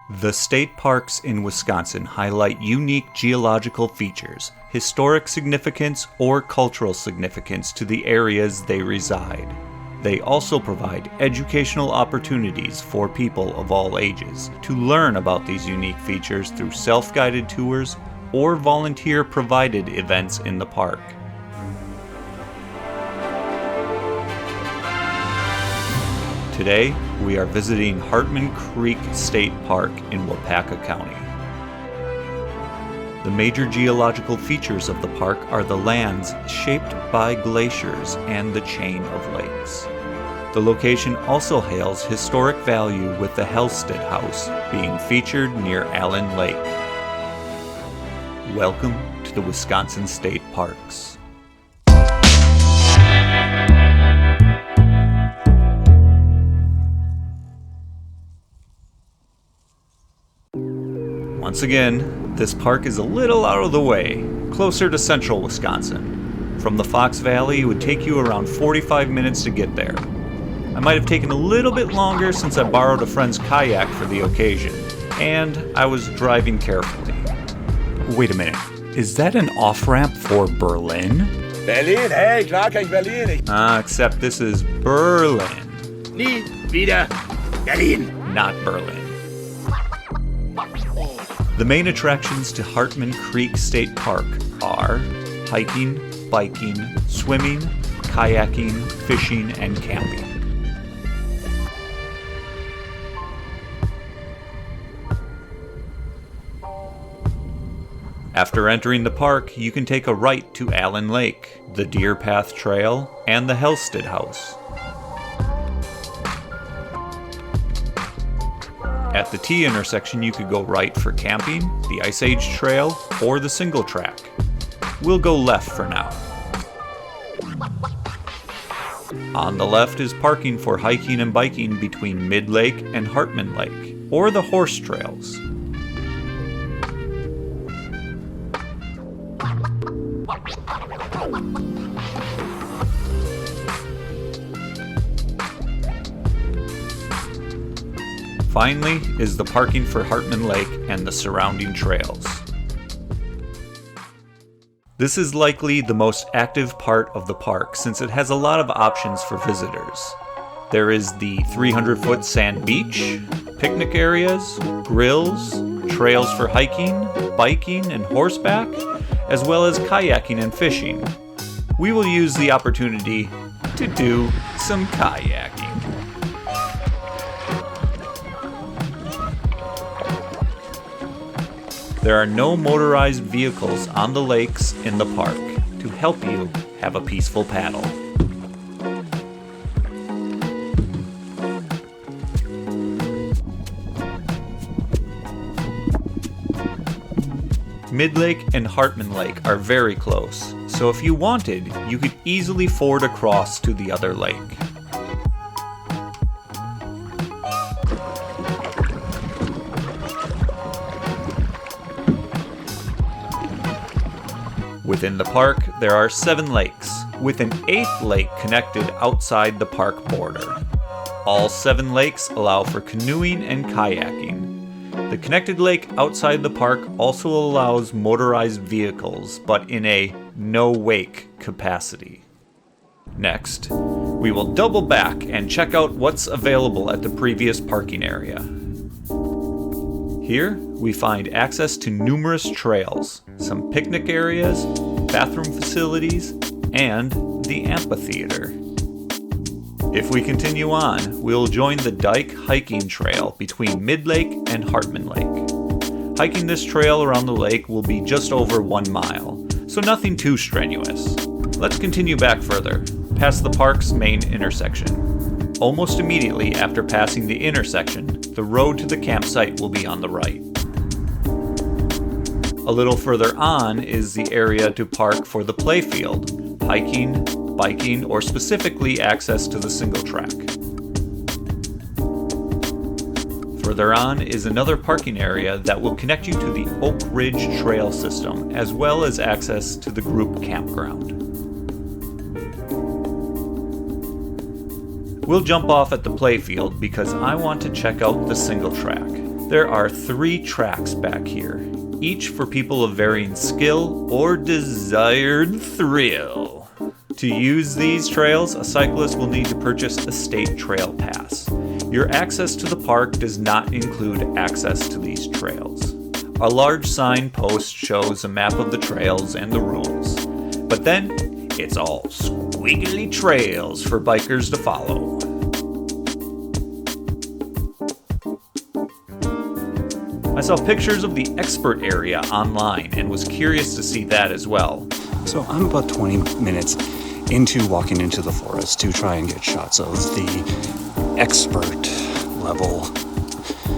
The state parks in Wisconsin highlight unique geological features, historic significance, or cultural significance to the areas they reside. They also provide educational opportunities for people of all ages to learn about these unique features through self-guided tours or volunteer-provided events in the park. Today, we are visiting Hartman Creek State Park in Waupaca County. The major geological features of the park are the lands shaped by glaciers and the chain of lakes. The location also hails historic value with the Hellestad House being featured near Allen Lake. Welcome to the Wisconsin State Parks. Once again, this park is a little out of the way, closer to central Wisconsin. From the Fox Valley, it would take you around 45 minutes to get there. I might have taken a little bit longer since I borrowed a friend's kayak for the occasion, and I was driving carefully. Wait a minute, is that an off-ramp for Berlin? Berlin, hey, klar kann ich Berlin. Except this is Berlin. Nie wieder Berlin. Not Berlin. The main attractions to Hartman Creek State Park are hiking, biking, swimming, kayaking, fishing, and camping. After entering the park, you can take a right to Allen Lake, the Deer Path Trail, and the Hellestad House. At the T intersection, you could go right for camping, the Ice Age Trail, or the Singletrack. We'll go left for now. On the left is parking for hiking and biking between Mid-Lake and Hartman Lake, or the horse trails. Finally is the parking for Hartman Lake and the surrounding trails. This is likely the most active part of the park since it has a lot of options for visitors. There is the 300-foot sand beach, picnic areas, grills, trails for hiking, biking, and horseback, as well as kayaking and fishing. We will use the opportunity to do some kayaking. There are no motorized vehicles on the lakes in the park to help you have a peaceful paddle. Mid-Lake and Hartman Lake are very close, so if you wanted, you could easily ford across to the other lake. Within the park, there are 7 lakes, with an 8th lake connected outside the park border. All 7 lakes allow for canoeing and kayaking. The connected lake outside the park also allows motorized vehicles, but in a no-wake capacity. Next, we will double back and check out what's available at the previous parking area. Here, we find access to numerous trails, some picnic areas, bathroom facilities, and the amphitheater. If we continue on, we'll join the Dike hiking trail between Mid-Lake and Hartman Lake. Hiking this trail around the lake will be just over 1 mile, so nothing too strenuous. Let's continue back further, past the park's main intersection. Almost immediately after passing the intersection, the road to the campsite will be on the right. A little further on is the area to park for the playfield, hiking, biking, or specifically access to the Singletrack. Further on is another parking area that will connect you to the Oak Ridge Trail system, as well as access to the group campground. We'll jump off at the playfield because I want to check out the Singletrack. There are 3 tracks back here, each for people of varying skill or desired thrill. To use these trails, a cyclist will need to purchase a state trail pass. Your access to the park does not include access to these trails. A large sign post shows a map of the trails and the rules. But then, it's all squiggly trails for bikers to follow. I saw pictures of the expert area online and was curious to see that as well. So I'm about 20 minutes into walking into the forest to try and get shots of the expert level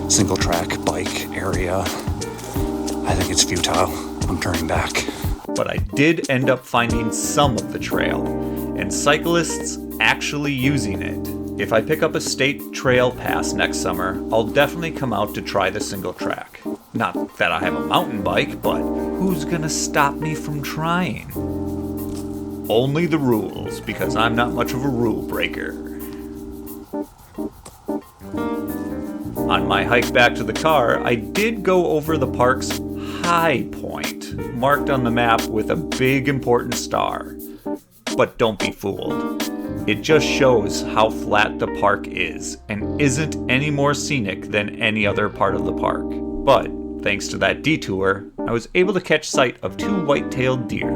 Singletrack bike area. I think it's futile. I'm turning back. But I did end up finding some of the trail, and cyclists actually using it. If I pick up a state trail pass next summer, I'll definitely come out to try the Singletrack. Not that I have a mountain bike, but who's gonna stop me from trying? Only the rules, because I'm not much of a rule breaker. On my hike back to the car, I did go over the park's high point, marked on the map with a big important star. But don't be fooled. It just shows how flat the park is, and isn't any more scenic than any other part of the park. But, thanks to that detour, I was able to catch sight of 2 white-tailed deer.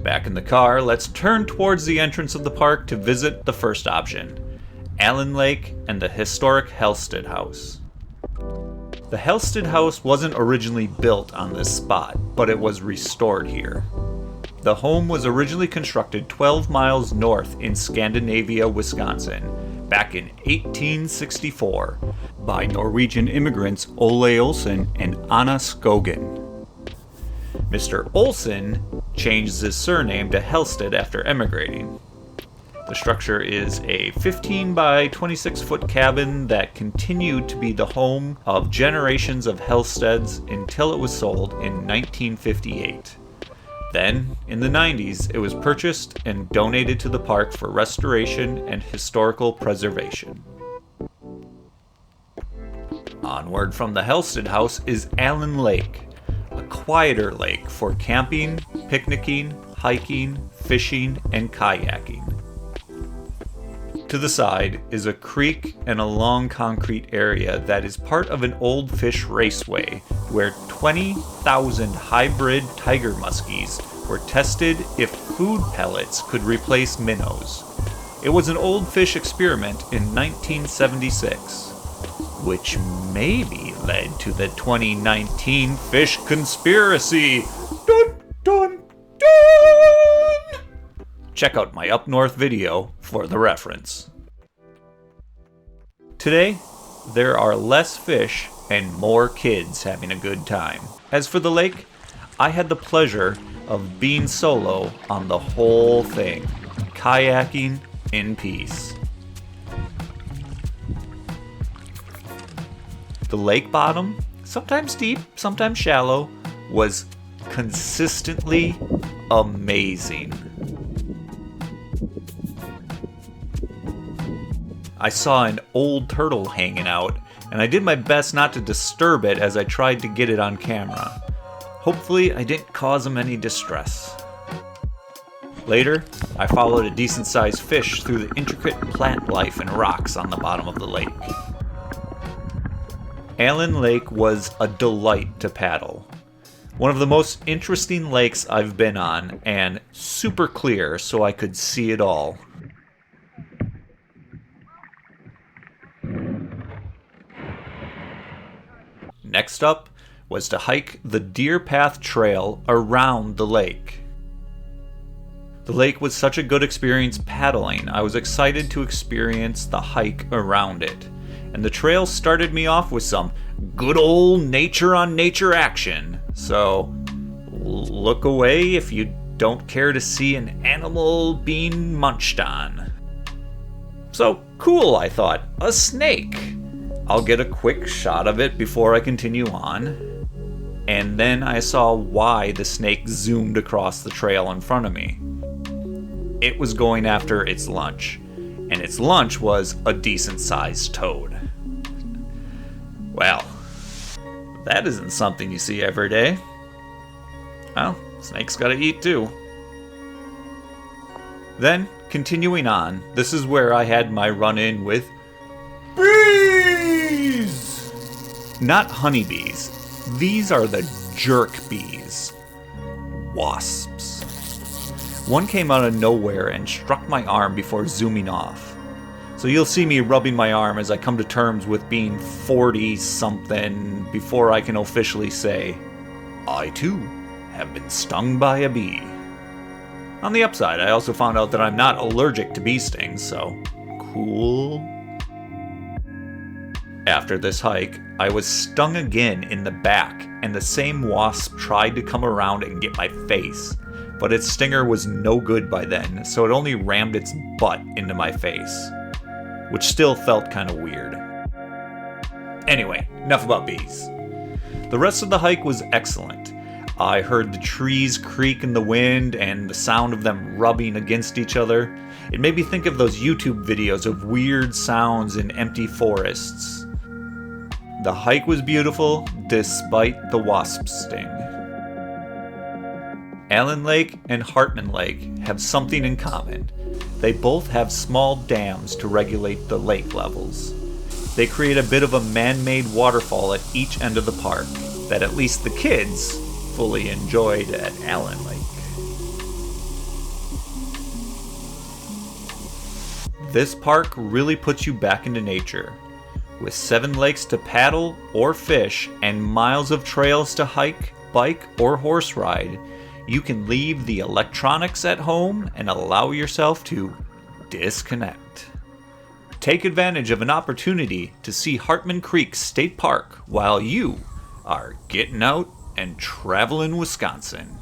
Back in the car, let's turn towards the entrance of the park to visit the first option, Allen Lake and the historic Hellestad House. The Hellestad House wasn't originally built on this spot, but it was restored here. The home was originally constructed 12 miles north in Scandinavia, Wisconsin, back in 1864, by Norwegian immigrants Ole Olsen and Anna Skogen. Mr. Olsen changed his surname to Hellestad after emigrating. The structure is a 15 by 26 foot cabin that continued to be the home of generations of Hellestads until it was sold in 1958. Then, in the 90s, it was purchased and donated to the park for restoration and historical preservation. Onward from the Hellestad House is Allen Lake, a quieter lake for camping, picnicking, hiking, fishing, and kayaking. To the side is a creek and a long concrete area that is part of an old fish raceway where 20,000 hybrid tiger muskies were tested if food pellets could replace minnows. It was an old fish experiment in 1976, which maybe led to the 2019 fish conspiracy. Dun, dun, dun! Check out my up north video for the reference. Today, there are less fish and more kids having a good time. As for the lake, I had the pleasure of being solo on the whole thing, kayaking in peace. The lake bottom, sometimes deep, sometimes shallow, was consistently amazing. I saw an old turtle hanging out, and I did my best not to disturb it as I tried to get it on camera. Hopefully, I didn't cause him any distress. Later, I followed a decent-sized fish through the intricate plant life and rocks on the bottom of the lake. Allen Lake was a delight to paddle. One of the most interesting lakes I've been on, and super clear so I could see it all. Next up was to hike the Deer Path Trail around the lake. The lake was such a good experience paddling, I was excited to experience the hike around it. And the trail started me off with some good old nature on nature action. So, look away if you don't care to see an animal being munched on. So, cool, I thought, a snake. I'll get a quick shot of it before I continue on. And then I saw why the snake zoomed across the trail in front of me. it was going after its lunch. And its lunch was a decent-sized toad. Well, that isn't something you see every day. Well, snakes gotta eat too. Then, continuing on, this is where I had my run-in with bees! Not honeybees. These are the jerk bees. Wasps. One came out of nowhere and struck my arm before zooming off. So you'll see me rubbing my arm as I come to terms with being 40-something before I can officially say, I too have been stung by a bee. On the upside, I also found out that I'm not allergic to bee stings, so cool. After this hike, I was stung again in the back, and the same wasp tried to come around and get my face, but its stinger was no good by then, so it only rammed its butt into my face, which still felt kind of weird. Anyway, enough about bees. The rest of the hike was excellent. I heard the trees creak in the wind and the sound of them rubbing against each other. It made me think of those YouTube videos of weird sounds in empty forests. The hike was beautiful, despite the wasp sting. Allen Lake and Hartman Lake have something in common. They both have small dams to regulate the lake levels. They create a bit of a man-made waterfall at each end of the park that at least the kids fully enjoyed at Allen Lake. This park really puts you back into nature. With 7 lakes to paddle or fish and miles of trails to hike, bike, or horse ride, you can leave the electronics at home and allow yourself to disconnect. Take advantage of an opportunity to see Hartman Creek State Park while you are getting out and traveling Wisconsin.